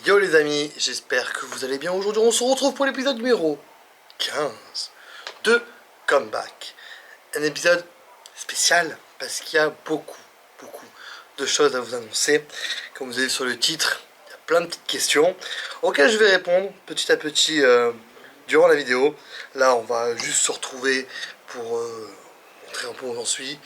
Yo les amis, j'espère que vous allez bien. Aujourd'hui on se retrouve pour l'épisode numéro 15 de Comeback. Un épisode spécial parce qu'il y a beaucoup de choses à vous annoncer. Comme vous avez vu sur le titre, il y a plein de petites questions auxquelles je vais répondre petit à petit durant la vidéo. Là on va juste se retrouver pour montrer un peu où j'en suis.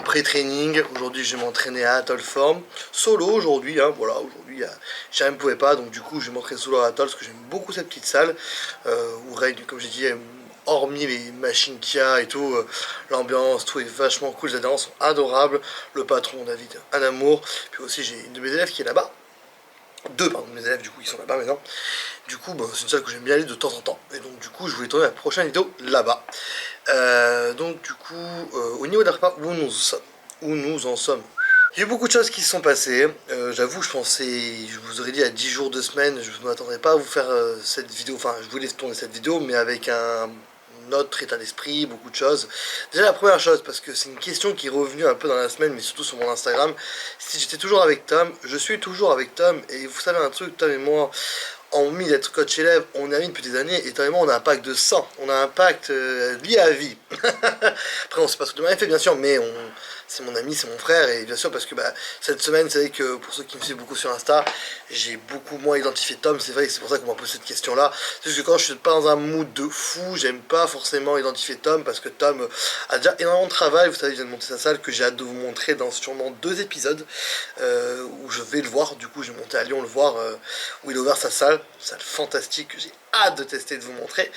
Pré-training, aujourd'hui je vais m'entraîner à Atoll Form. Solo aujourd'hui, hein, voilà, aujourd'hui je ne pouvais pas, donc du coup je vais m'entraîner solo à Atoll parce que j'aime beaucoup cette petite salle où règne, comme j'ai dit, hormis les machines qu'il y a et tout, l'ambiance, tout est vachement cool, les adhérents sont adorables, le patron David, un amour, puis aussi j'ai une de mes élèves qui est là-bas. Deux pardon, mes élèves du coup ils sont là-bas maintenant. Du coup bah, c'est une salle que j'aime bien aller de temps en temps. Et donc du coup je voulais tourner la prochaine vidéo là-bas. Donc du coup au niveau de la prépa, où nous en sommes. Il y a eu beaucoup de choses qui se sont passées. J'avoue, je vous aurais dit à 10 jours, 2 semaines, je ne m'attendrais pas à vous faire cette vidéo. Enfin, je voulais tourner cette vidéo, mais avec un autre état d'esprit, beaucoup de choses. Déjà, la première chose, parce que c'est une question qui est revenue un peu dans la semaine, mais surtout sur mon Instagram. Si j'étais toujours avec Tom, je suis toujours avec Tom. Et vous savez un truc, Tom et moi, hormis d'être coach élève, on est amis depuis des années, et Tom et moi, on a un pacte de sang. On a un pacte lié à vie. Après, on sait pas ce que demain est fait, bien sûr, mais c'est mon ami, c'est mon frère, et bien sûr parce que bah, cette semaine, c'est vrai que pour ceux qui me suivent beaucoup sur Insta, j'ai beaucoup moins identifié Tom, c'est vrai que c'est pour ça qu'on m'a posé cette question-là. C'est juste que quand je suis pas dans un mood de fou, j'aime pas forcément identifier Tom, parce que Tom a déjà énormément de travail, vous savez, il vient de monter sa salle, que j'ai hâte de vous montrer dans sûrement 2 épisodes, où je vais le voir, du coup je vais monter à Lyon le voir, où il a ouvert sa salle fantastique, que j'ai hâte de tester, de vous montrer.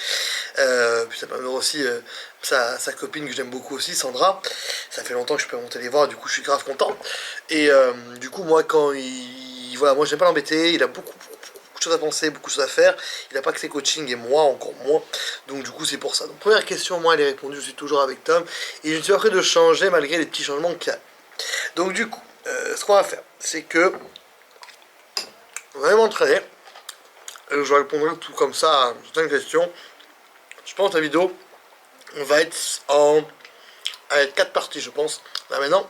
Puis ça permet aussi sa copine que j'aime beaucoup aussi, Sandra. Ça fait longtemps que je peux monter les voir, du coup je suis grave content. Et du coup moi quand voilà, moi j'aime pas l'embêter, il a beaucoup de choses à penser, beaucoup de choses à faire. Il n'a pas que ses coachings et moi encore moins. Donc du coup c'est pour ça. Donc première question, moi elle est répondue, je suis toujours avec Tom. Et je ne suis pas prêt de changer malgré les petits changements qu'il y a. Donc du coup, ce qu'on va faire, c'est que on va m'entraîner. Je répondrai tout comme ça à certaines questions. Je pense que la vidéo, on va être en 4 parties, je pense. Là maintenant,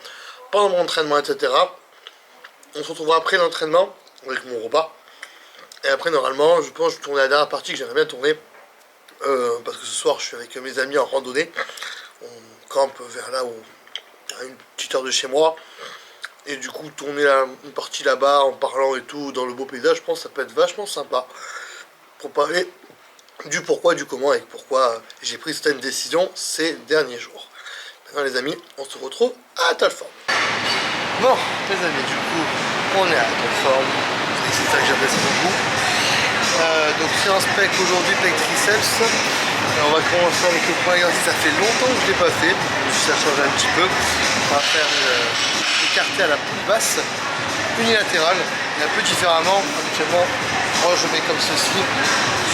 pendant mon entraînement, etc. On se retrouvera après l'entraînement avec mon repas. Et après, normalement, je pense que je vais tourner la dernière partie que j'aimerais bien tourner. Parce que ce soir, je suis avec mes amis en randonnée. On campe vers là où il y a une petite heure de chez moi. Et du coup, tourner une partie là-bas en parlant et tout dans le beau paysage, je pense que ça peut être vachement sympa. Pour parler du pourquoi, du comment et pourquoi j'ai pris certaines décisions ces derniers jours. Maintenant les amis, on se retrouve à Atoll Form. Bon les amis, du coup, on est à Atoll Form. C'est ça que j'apprécie beaucoup. Donc séance pec aujourd'hui, pec triceps. On va commencer avec le premier exercice, ça fait longtemps que je ne l'ai pas fait. Ça change un petit peu. On va faire écarté à la poulie basse, unilatérale, et un peu différemment. Habituellement, moi je mets comme ceci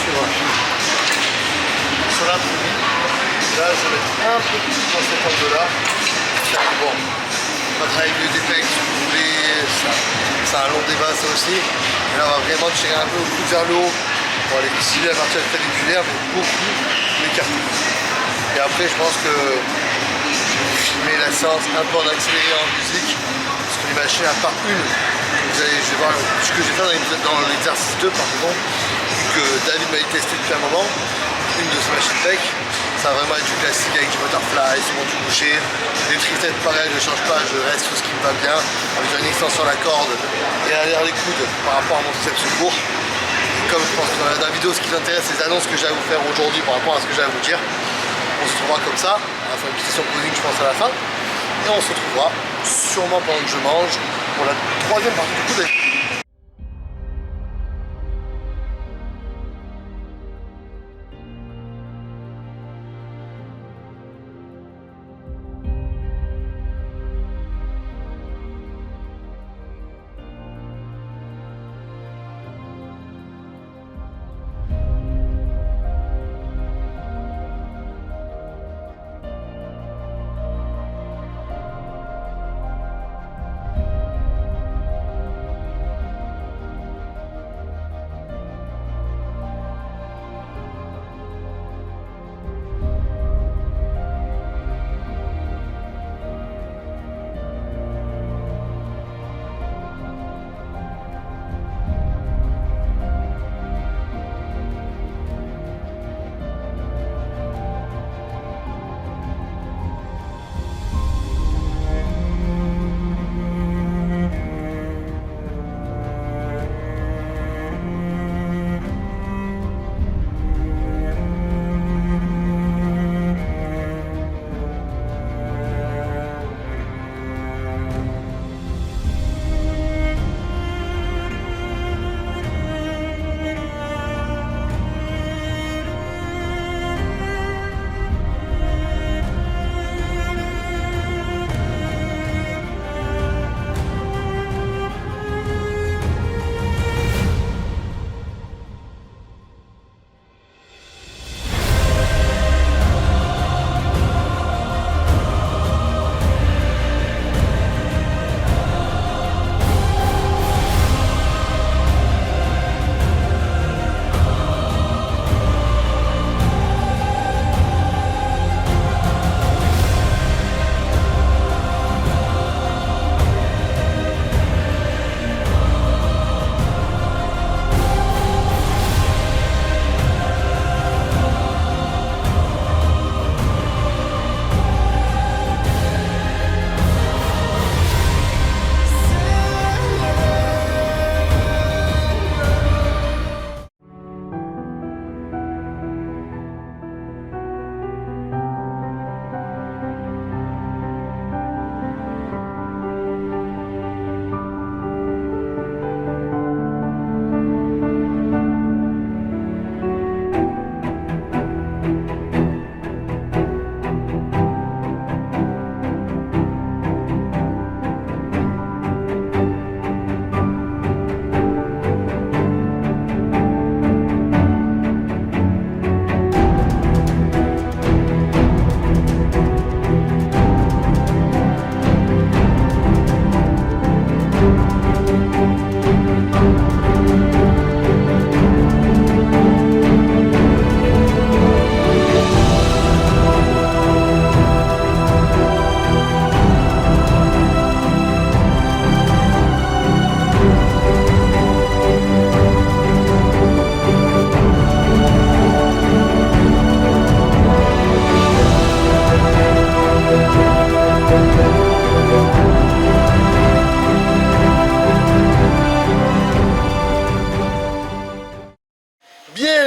sur la poulie. Là je vais mettre un peu plus dans cet angle-là. Bon, on va travailler avec des pecs si vous voulez, c'est un long débat ça aussi. Et là on va vraiment tirer un peu au coude vers le haut pour aller cibler la partie claviculaire, mais beaucoup l'écarter. Et après je pense que filmer la séance un peu en accéléré en musique, parce que les machines à part une, je vais voir ce que je vais faire dans l'exercice 2 par exemple, que David m'a testé depuis un moment, une de ces machines tech, ça va vraiment être du classique avec du butterfly, souvent du boucher, les triceps pareil, je ne change pas, je reste sur ce qui me va bien, avec une extension à la corde et à l'air des coudes par rapport à mon triceps court. Et comme je pense que dans la vidéo ce qui vous intéresse, c'est les annonces que j'ai à vous faire aujourd'hui par rapport à ce que j'ai à vous dire. On se retrouvera comme ça, on va faire une petite session posing je pense à la fin, et on se retrouvera sûrement pendant que je mange pour la 3e partie du coup de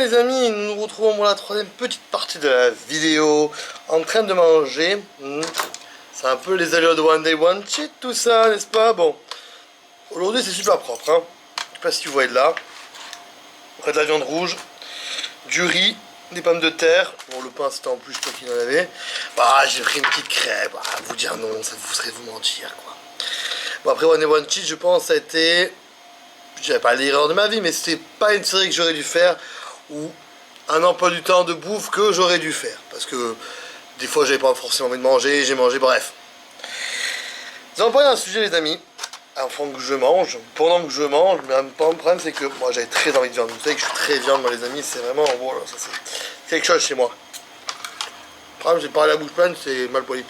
les amis, nous nous retrouvons pour la troisième petite partie de la vidéo, en train de manger. C'est un peu les allures de One Day One Cheat, tout ça, n'est-ce pas? Bon, aujourd'hui c'est super propre, hein. Je sais pas si vous voyez de là. On a de la viande rouge, du riz, des pommes de terre. Bon, le pain c'était en plus, je crois qu'il en avait. Bah, j'ai pris une petite crêpe. Bah, vous dire non, ça vous serait vous mentir, quoi. Bon, après One Day One Cheat, je pense, ça a été... Je dirais pas l'erreur de ma vie, mais c'était pas une série que j'aurais dû faire, ou un emploi du temps de bouffe que j'aurais dû faire. Parce que des fois j'avais pas forcément envie de manger, j'ai mangé, bref. Nous allons parler d'un sujet les amis, avant que je mange, pendant que je mange, mais en même temps le problème c'est que moi j'avais très envie de viande. Vous savez que je suis très viande moi les amis, c'est vraiment, voilà, ça c'est quelque chose chez moi. Le problème c'est pas la bouche pleine, c'est mal poli.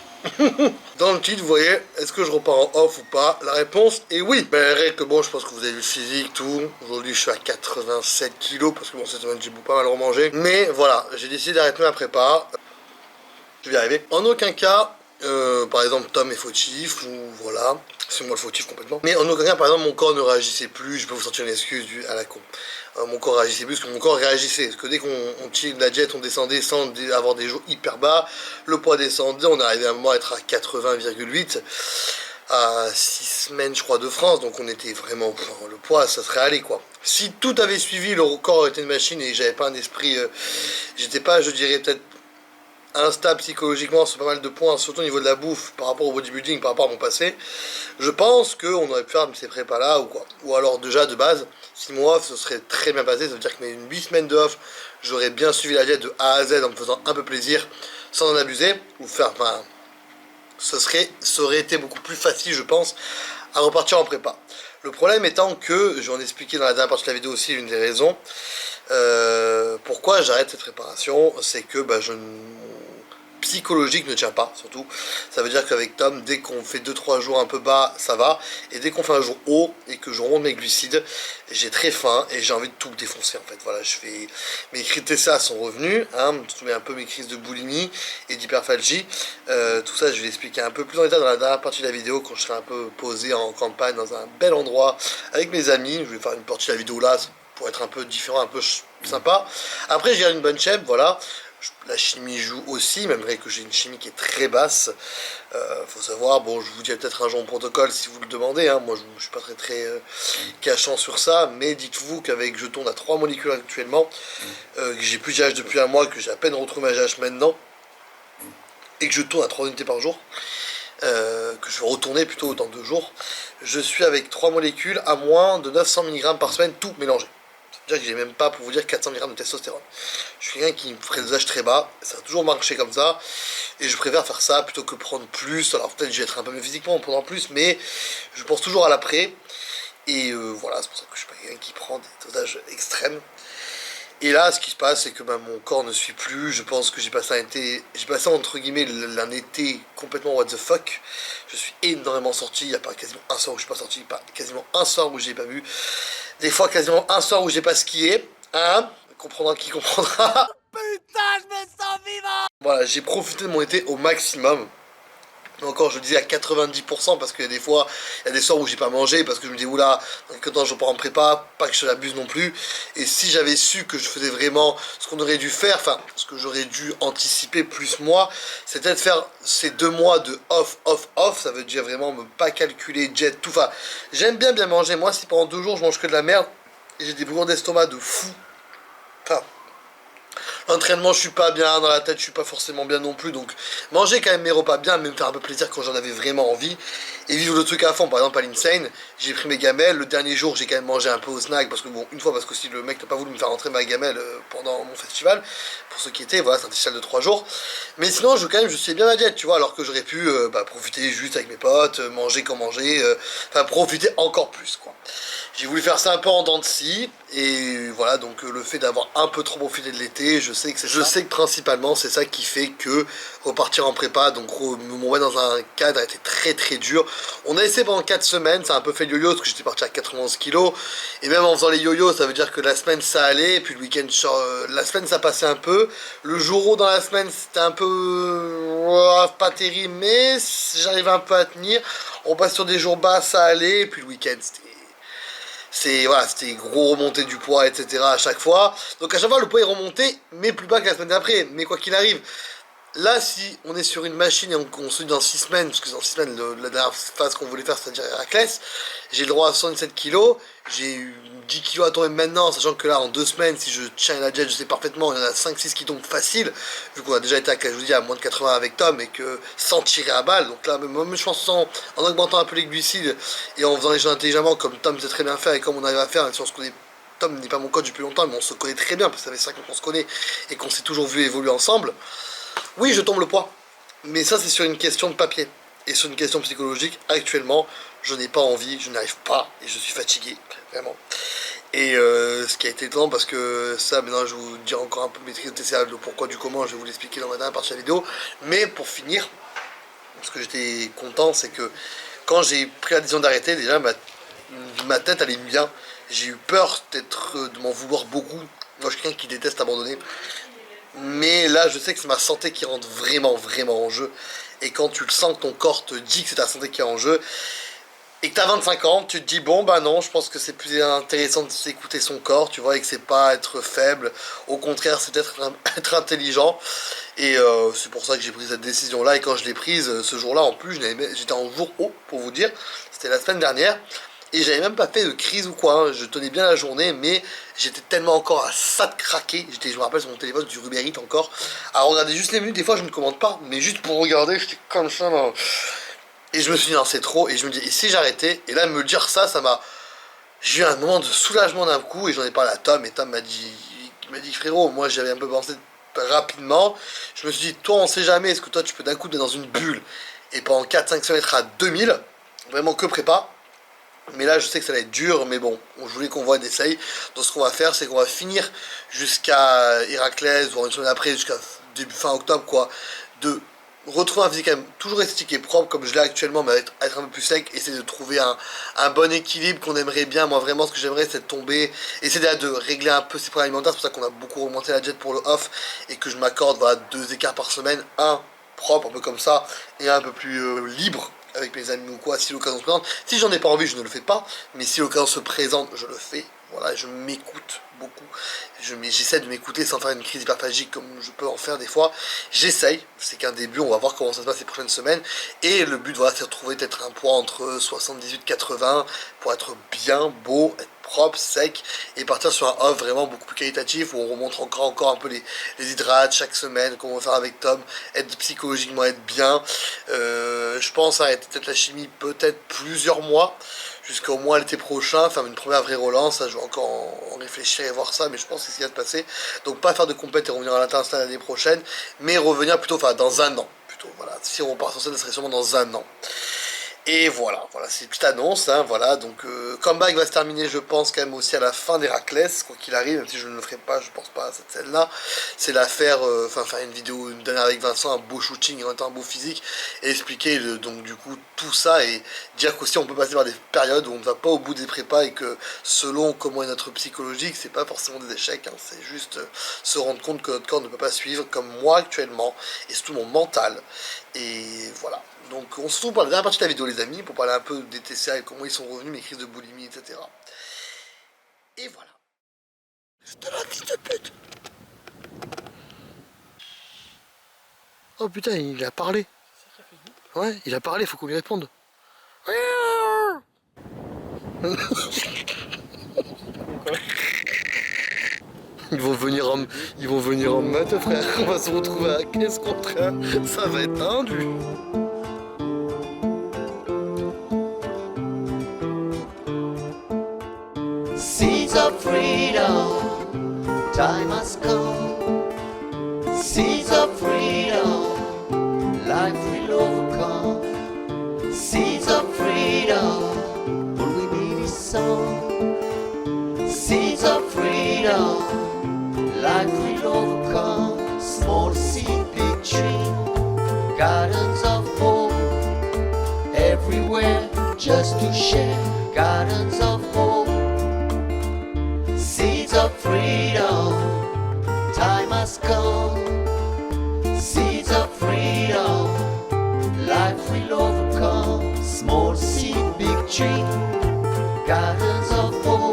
Dans le titre, vous voyez, est-ce que je repars en off ou pas? La réponse est oui. Ben, que bon, je pense que vous avez vu le physique, tout. Aujourd'hui, je suis à 87 kilos parce que bon, cette semaine, j'ai pas mal remangé. Mais voilà, j'ai décidé d'arrêter ma prépa. Je vais y arriver. En aucun cas, par exemple, Tom est fautif, ou voilà. C'est moi le fautif complètement. Mais en aucun cas, par exemple, mon corps ne réagissait plus. Je peux vous sortir une excuse à la con. Mon corps réagissait plus, parce que mon corps réagissait. Parce que dès qu'on tire de la diète, on descendait sans avoir des jours hyper bas. Le poids descendait, on arrivait à un moment à être à 80,8 à 6 semaines, je crois, de France. Donc on était vraiment... Le poids, ça serait allé, quoi. Si tout avait suivi, le corps était une machine et j'avais pas un esprit... j'étais pas, je dirais, peut-être instable psychologiquement sur pas mal de points, surtout au niveau de la bouffe, par rapport au bodybuilding, par rapport à mon passé, je pense qu'on aurait pu faire ces prépas là ou quoi. Ou alors déjà de base, 6 mois off, ce serait très bien passé, ça veut dire que mes 8 semaines de off, j'aurais bien suivi la diète de A à Z en me faisant un peu plaisir, sans en abuser, ou faire, enfin, ça aurait été beaucoup plus facile, je pense, à repartir en prépa. Le problème étant que, je vais en expliquer dans la dernière partie de la vidéo aussi, l'une des raisons, pourquoi j'arrête cette préparation, c'est que bah, psychologique ne tient pas, surtout. Ça veut dire qu'avec Tom, dès qu'on fait 2-3 jours un peu bas, ça va. Et dès qu'on fait un jour haut et que je remonte mes glucides, j'ai très faim et j'ai envie de tout défoncer en fait. Voilà, je fais... Mes crises de TSA sont revenus, hein, je mets un peu mes crises de boulimie et d'hyperphagie. Tout ça, je vais l'expliquer un peu plus en détail dans la dernière partie de la vidéo, quand je serai un peu posé en campagne, dans un bel endroit, avec mes amis. Je vais faire une partie de la vidéo là, pour être un peu différent, un peu sympa. Après, j'ai une bonne chèvre, voilà. La chimie joue aussi, malgré que j'ai une chimie qui est très basse. Faut savoir, bon, je vous dis peut-être un jour en protocole si vous le demandez, hein. Moi je suis pas très cachant sur ça, mais dites-vous qu'avec je tourne à 3 molécules actuellement, que j'ai plus d'âge depuis un mois, que j'ai à peine retrouvé ma GH maintenant, et que je tourne à 3 unités par jour, que je vais retourner plutôt dans 2 jours, je suis avec 3 molécules à moins de 900 mg par semaine, tout mélangé. C'est-à-dire que j'ai même pas, pour vous dire, 400 mg de testostérone. Je suis quelqu'un qui me ferait des âges très bas, ça a toujours marché comme ça, et je préfère faire ça plutôt que prendre plus. Alors peut-être que je vais être un peu mieux physiquement en prenant plus, mais je pense toujours à l'après, et voilà, c'est pour ça que je suis pas quelqu'un qui prend des dosages extrêmes. Et là, ce qui se passe, c'est que bah, mon corps ne suit plus. Je pense que j'ai passé entre guillemets un été complètement what the fuck. Je suis énormément sorti. Il n'y a pas quasiment un soir où je suis pas sorti, pas quasiment un soir où j'ai pas bu. Des fois, quasiment un soir où j'ai pas skié. Hein? Comprendra qui comprendra. Putain, je me sens vivant! Voilà, j'ai profité de mon été au maximum. Encore, je le disais à 90% parce qu'il y a des fois, il y a des soirs où j'ai pas mangé parce que je me dis oula, quand je pars en prépa, pas que je l'abuse non plus. Et si j'avais su que je faisais vraiment ce qu'on aurait dû faire, enfin, ce que j'aurais dû anticiper plus moi, c'était de faire ces 2 mois de off. Ça veut dire vraiment me pas calculer, jet, tout. Enfin, j'aime bien manger. Moi, si pendant 2 jours je mange que de la merde et j'ai des brûlures d'estomac de fou, enfin. L'entraînement, je suis pas bien, dans la tête, je suis pas forcément bien non plus. Donc, manger quand même mes repas bien, mais me faire un peu plaisir quand j'en avais vraiment envie. Et vivre le truc à fond. Par exemple, à l'Insane, j'ai pris mes gamelles. Le dernier jour, j'ai quand même mangé un peu au snack. Parce que, bon, une fois, parce que si le mec n'a pas voulu me faire rentrer ma gamelle pendant mon festival, pour ceux qui étaient, voilà, c'est un festival de 3 jours. Mais sinon, je sais bien ma diète, tu vois. Alors que j'aurais pu profiter juste avec mes potes, manger comme manger. Enfin, profiter encore plus, quoi. J'ai voulu faire ça un peu en dents de scie, et voilà, donc le fait d'avoir un peu trop profité de l'été, je sais que principalement c'est ça qui fait que repartir en prépa, donc me mettre dans un cadre a été très dur. On a essayé pendant 4 semaines, ça a un peu fait le yo-yo, parce que j'étais parti à 91 kilos, et même en faisant les yo-yo, ça veut dire que la semaine ça allait, et puis le week-end, la semaine ça passait un peu, le jour où dans la semaine c'était un peu pas terrible, mais j'arrivais un peu à tenir, on passe sur des jours bas, ça allait, et puis le week-end voilà, c'était gros remontée du poids, etc. à chaque fois. Donc à chaque fois, le poids est remonté, mais plus bas que la semaine d'après. Mais quoi qu'il arrive, là, si on est sur une machine et on se dit dans 6 semaines, parce que dans 6 semaines, la dernière phase qu'on voulait faire, c'est-à-dire Héraclès, j'ai le droit à 67 kilos, j'ai eu 10 kilos à tomber maintenant, sachant que là, en 2 semaines, si je tiens la jet, je sais parfaitement, il y en a 5-6 qui tombent facile, vu qu'on a déjà été, je vous dis, à moins de 80 avec Tom, et que sans tirer à balle, donc là, même je pense en augmentant un peu les glucides, et en faisant les choses intelligemment, comme Tom sait très bien faire, et comme on arrive à faire, même si on se connaît. Tom n'est pas mon coach depuis longtemps, mais on se connaît très bien, parce que ça fait 5 ans qu'on se connaît, et qu'on s'est toujours vu évoluer ensemble. Oui, je tombe le poids, mais ça c'est sur une question de papier. Et sur une question psychologique, actuellement, je n'ai pas envie, je n'arrive pas, et je suis fatigué, vraiment. Et ce qui a été étonnant, parce que ça, maintenant je vais vous dire encore un peu mes trios TCA, le pourquoi du comment, je vais vous l'expliquer dans la dernière partie de la vidéo. Mais pour finir, ce que j'étais content, c'est que quand j'ai pris la décision d'arrêter, déjà ma tête allait bien. J'ai eu peur de m'en vouloir beaucoup. Moi je suis quelqu'un qui déteste abandonner. Mais là, je sais que c'est ma santé qui rentre vraiment, vraiment en jeu. Et quand tu le sens que ton corps te dit que c'est ta santé qui est en jeu, et que t'as 25 ans, tu te dis, bon, bah non, je pense que c'est plus intéressant de s'écouter son corps, tu vois, et que c'est pas être faible. Au contraire, c'est être intelligent. Et c'est pour ça que j'ai pris cette décision-là. Et quand je l'ai prise, ce jour-là, en plus, j'étais en jour haut, pour vous dire. C'était la semaine dernière. Et j'avais même pas fait de crise ou quoi, hein. Je tenais bien la journée, mais j'étais tellement encore à ça de craquer. Je me rappelle sur mon téléphone du Uber Eats encore, à regarder juste les menus. Des fois je ne commande pas, mais juste pour regarder, j'étais comme ça là. Et je me suis dit non, c'est trop, et je me dis, et si j'arrêtais? Et là, me dire ça m'a... J'ai eu un moment de soulagement d'un coup, et j'en ai parlé à Tom, et Tom m'a dit frérot, moi j'avais un peu pensé rapidement. Je me suis dit, toi on sait jamais, est-ce que toi tu peux d'un coup te mettre dans une bulle, et pendant 4-5 semaines être à 2000, vraiment que prépa. Mais là, je sais que ça va être dur, mais bon, je voulais qu'on voit d'essayer. Donc, ce qu'on va faire, c'est qu'on va finir jusqu'à Héraclès, voire une semaine après, jusqu'à début fin octobre, quoi, de retrouver un physique quand même toujours esthétique et propre, comme je l'ai actuellement, mais être un peu plus sec, essayer de trouver un bon équilibre qu'on aimerait bien. Moi, vraiment, ce que j'aimerais, c'est de tomber, essayer de régler un peu ses problèmes alimentaires. C'est pour ça qu'on a beaucoup remonté la jet pour le off, et que je m'accorde, voilà, 2 écarts par semaine, un propre, un peu comme ça, et un peu plus libre avec mes amis ou quoi, si l'occasion se présente. Si j'en ai pas envie, je ne le fais pas, mais si l'occasion se présente, je le fais. Voilà, je m'écoute beaucoup. J'essaie de m'écouter sans faire une crise hyperphagique comme je peux en faire des fois. J'essaye, c'est qu'un début, on va voir comment ça se passe les prochaines semaines. Et le but, voilà, c'est de retrouver peut-être un poids entre 78-80 pour être bien, beau, être propre, sec, et partir sur un off vraiment beaucoup plus qualitatif où on remonte encore un peu les hydrates chaque semaine, comme on va faire avec Tom, être psychologiquement, être bien. Je pense arrêter peut-être la chimie peut-être plusieurs mois, jusqu'au mois l'été prochain, faire une première vraie relance. Ça, je vais encore en réfléchir et voir ça, mais je pense que c'est ce qui va se passer. Donc pas faire de compète et revenir à l'international l'année prochaine, mais revenir plutôt, enfin dans un an plutôt. Voilà, si on repart sur ça, ça serait sûrement dans un an. Et voilà, c'est une petite annonce, hein, voilà, donc Comeback va se terminer, je pense, quand même aussi à la fin d'Héraclès, quoi qu'il arrive, même si je ne le ferai pas, je pense pas à cette scène-là, c'est l'affaire, faire une vidéo, une dernière avec Vincent, un beau shooting, en même temps un beau physique, et expliquer, donc du coup, tout ça, et dire qu'aussi on peut passer par des périodes où on ne va pas au bout des prépas, et que selon comment est notre psychologique, c'est pas forcément des échecs, hein, c'est juste se rendre compte que notre corps ne peut pas suivre, comme moi actuellement, et surtout mon mental, et voilà. Donc on se retrouve pour la dernière partie de la vidéo les amis, pour parler un peu des TCA et comment ils sont revenus, mes crises de boulimie, etc. Et voilà. C'était la fille de pute. Oh putain, il a parlé. Ouais, il a parlé, faut qu'on lui réponde. Ils vont venir en maths, frère. On va se retrouver à 15 contre 1. Ça va être tendu. Seeds of freedom, time has come. Seeds of freedom, life will overcome. Seeds of freedom, all we need is some. Seeds of freedom, life will overcome. Small seed, big tree, gardens of hope. Everywhere just to share, gardens of hope. Seeds of freedom, time has come. Seeds of freedom, life will overcome. Small seed, big tree, gardens of hope.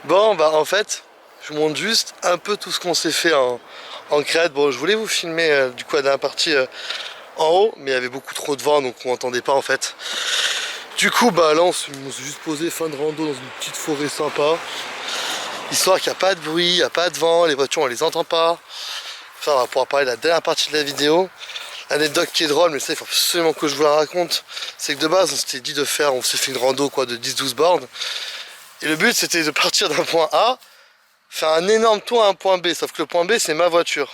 Bon, bah en fait, je vous montre juste un peu tout ce qu'on s'est fait en créate. Bon, je voulais vous filmer du coup la dernière partie en haut, mais il y avait beaucoup trop de vent, donc on n'entendait pas en fait. Du coup, bah là, on s'est juste posé fin de rando dans une petite forêt sympa. Histoire qu'il n'y a pas de bruit, il n'y a pas de vent, les voitures on les entend pas. Ça, on va pouvoir parler de la dernière partie de la vidéo. L'anecdote qui est drôle, mais ça il faut absolument que je vous la raconte. C'est que de base, on s'était dit de faire, on s'est fait une rando quoi, de 10-12 bornes. Et le but c'était de partir d'un point A, faire un énorme tour à un point B. Sauf que le point B c'est ma voiture.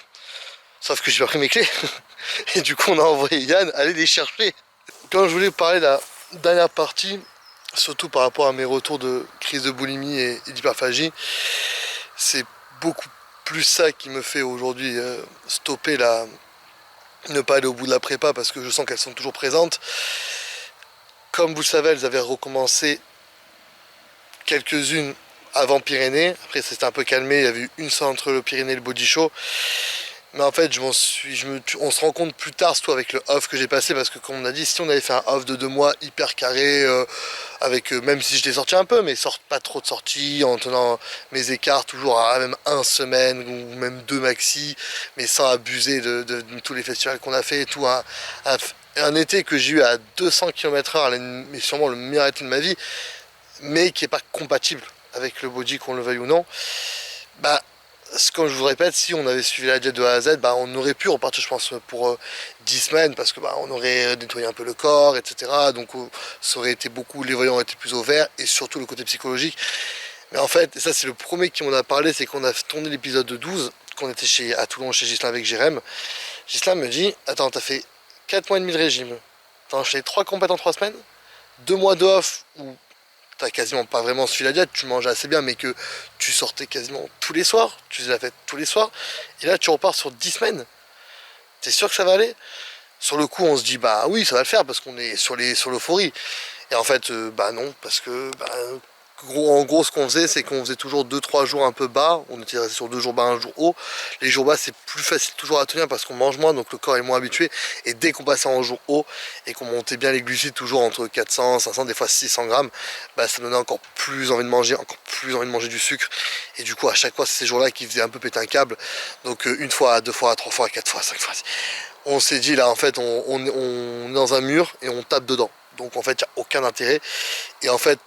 Sauf que j'ai pas pris mes clés. Et du coup on a envoyé Yann aller les chercher. Quand je voulais vous parler de la dernière partie, surtout par rapport à mes retours de crise de boulimie et d'hyperphagie, c'est beaucoup plus ça qui me fait aujourd'hui stopper ne pas aller au bout de la prépa parce que je sens qu'elles sont toujours présentes. Comme vous le savez, elles avaient recommencé quelques-unes avant Pyrénées. Après, ça s'était un peu calmé. Il y avait eu une seule entre le Pyrénées et le Body Show. Mais en fait, on se rend compte plus tard, surtout avec le off que j'ai passé, parce que comme on a dit, si on avait fait un off de 2 mois hyper carré, avec même si je l'ai sorti un peu, mais pas trop de sorties, en tenant mes écarts toujours à même 1 semaine ou même 2 maxi, mais sans abuser de tous les festivals qu'on a fait et tout. Un été que j'ai eu à 200 km/h, mais sûrement le meilleur été de ma vie, mais qui n'est pas compatible avec le body, qu'on le veuille ou non. Bah, comme je vous répète, si on avait suivi la diète de A à Z, bah, on aurait pu repartir, je pense, pour 10 semaines, parce que bah, on aurait nettoyé un peu le corps, etc. Donc ça aurait été beaucoup, les voyants auraient été plus au vert, et surtout le côté psychologique. Mais en fait, et ça c'est le premier qui m'en a parlé, c'est qu'on a tourné l'épisode de 12, qu'on était à Toulon chez Ghislain avec Jérém. Ghislain me dit, attends, t'as fait 4 mois et demi de régime, t'as enchaîné 3 compètes en 3 semaines, 2 mois de off où t'as quasiment pas vraiment suivi la diète, tu mangeais assez bien, mais que tu sortais quasiment tous les soirs, tu faisais la fête tous les soirs, et là tu repars sur 10 semaines. T'es sûr que ça va aller? Sur le coup, on se dit, bah oui, ça va le faire, parce qu'on est sur l'euphorie. Et en fait, bah non, parce que, en gros, ce qu'on faisait, c'est qu'on faisait toujours 2-3 jours un peu bas. On était resté sur 2 jours bas, 1 jour haut. Les jours bas, c'est plus facile toujours à tenir parce qu'on mange moins, donc le corps est moins habitué. Et dès qu'on passait en jour haut et qu'on montait bien les glucides, toujours entre 400, 500, des fois 600 grammes, bah, ça donnait encore plus envie de manger, encore plus envie de manger du sucre. Et du coup, à chaque fois, c'est ces jours-là qui faisaient un peu péter un câble. Donc, 1 fois, 2 fois, 3 fois, 4 fois, 5 fois. On s'est dit, là, en fait, on est dans un mur et on tape dedans. Donc en fait, il n'y a aucun intérêt. Et en fait,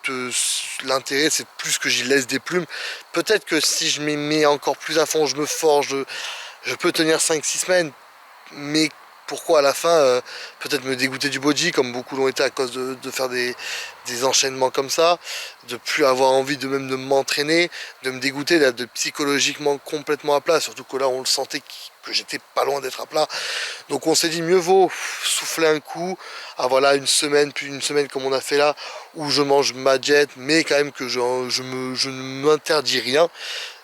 l'intérêt, c'est plus que j'y laisse des plumes. Peut-être que si je m'y mets encore plus à fond, je me forge, je peux tenir 5-6 semaines. Mais pourquoi à la fin, peut-être me dégoûter du body, comme beaucoup l'ont été à cause de faire des enchaînements comme ça, de plus avoir envie de même de m'entraîner, de me dégoûter, de psychologiquement complètement à plat. Surtout que là, on le sentait que j'étais pas loin d'être à plat. Donc on s'est dit, mieux vaut souffler un coup, voilà, 1 semaine, puis 1 semaine comme on a fait là, où je mange ma diète, mais quand même que je ne m'interdis rien,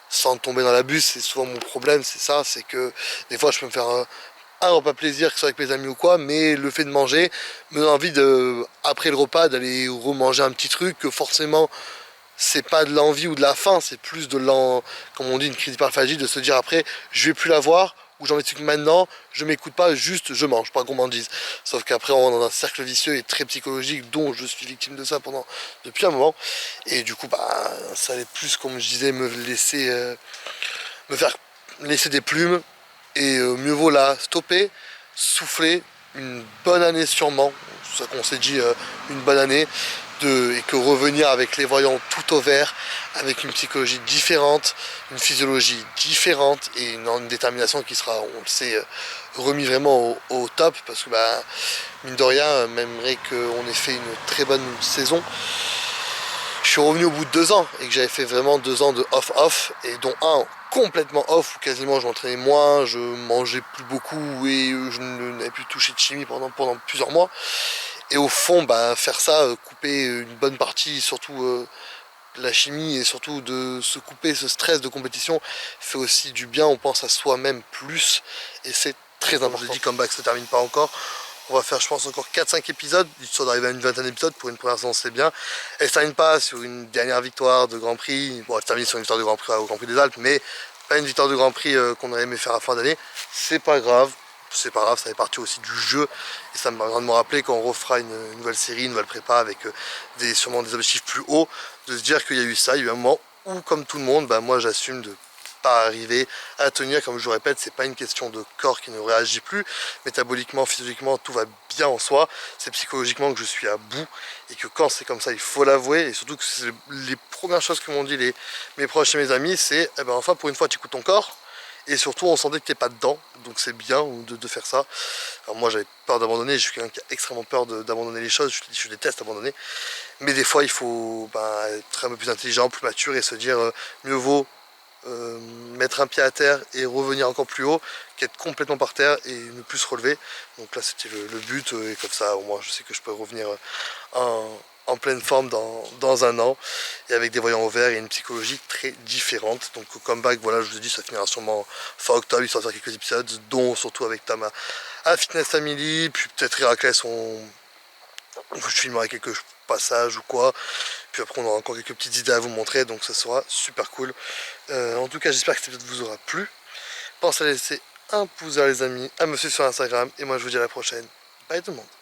sans tomber dans l'abus. C'est souvent mon problème, c'est ça, c'est que des fois je peux me faire un repas plaisir, que ce soit avec mes amis ou quoi, mais le fait de manger me donne envie après le repas d'aller remanger un petit truc, que forcément c'est pas de l'envie ou de la faim, c'est plus comme on dit, une crise d'hyperphagie, de se dire après je vais plus l'avoir, ou j'en ai que maintenant, je m'écoute pas, juste je mange, pas qu'on m'en dise. Sauf qu'après on est dans un cercle vicieux et très psychologique, dont je suis victime de ça depuis un moment. Et du coup bah ça allait plus, comme je disais, me faire laisser des plumes. Et mieux vaut là stopper, souffler, une bonne année sûrement, c'est ça qu'on s'est dit, une bonne année, et que revenir avec les voyants tout au vert, avec une psychologie différente, une physiologie différente et une détermination qui sera, on le sait, remis vraiment au top, parce que bah, mine de rien, m'aimerait qu'on ait fait une très bonne saison. Je suis revenu au bout de 2 ans et que j'avais fait vraiment 2 ans de off, et dont un complètement off où quasiment je m'entraînais moins, je mangeais plus beaucoup et je n'avais plus touché de chimie pendant plusieurs mois. Et au fond, bah, faire ça, couper une bonne partie, surtout la chimie, et surtout de se couper ce stress de compétition, fait aussi du bien. On pense à soi-même plus, et c'est très important. Comme je l'ai dit, Comeback se termine pas encore. On va faire, je pense, encore 4-5 épisodes, histoire d'arriver à une vingtaine d'épisodes. Pour une première saison, c'est bien. Elle ne se termine pas sur une dernière victoire de Grand Prix. Bon, elle se termine sur une victoire de Grand Prix au Grand Prix des Alpes, mais pas une victoire de Grand Prix qu'on aurait aimé faire à la fin d'année. C'est pas grave. C'est pas grave, ça fait partie aussi du jeu. Et ça me permettra de me rappeler quand on refera une nouvelle série, une nouvelle prépa avec sûrement des objectifs plus hauts, de se dire qu'il y a eu ça, il y a eu un moment ou comme tout le monde, bah moi j'assume de pas arriver à tenir. Comme je vous répète, c'est pas une question de corps qui ne réagit plus, métaboliquement, physiologiquement, tout va bien en soi, c'est psychologiquement que je suis à bout, et que quand c'est comme ça, il faut l'avouer, et surtout que c'est les premières choses que m'ont dit mes proches et mes amis, c'est eh ben enfin pour une fois tu écoutes ton corps, et surtout on sentait que t'es pas dedans, donc c'est bien de faire ça. Alors moi j'avais peur d'abandonner, je suis quelqu'un qui a extrêmement peur d'abandonner les choses, je déteste abandonner, mais des fois il faut être un peu plus intelligent, plus mature, et se dire mieux vaut mettre un pied à terre et revenir encore plus haut qu'être complètement par terre et ne plus se relever. Donc là c'était le but, et comme ça au moins je sais que je peux revenir en pleine forme dans un an, et avec des voyants au vert et une psychologie très différente. Donc au comeback, voilà, je vous ai dit, ça finira sûrement fin octobre, il sortira quelques épisodes, dont surtout avec Tam à Fitness Family, puis peut-être Héraclès, je filmerai quelques passages ou quoi, puis après on aura encore quelques petites idées à vous montrer, donc ça sera super cool. En tout cas j'espère que cet épisode vous aura plu. Pensez à laisser un pouce vers les amis, à me suivre sur Instagram, et moi je vous dis à la prochaine. Bye tout le monde.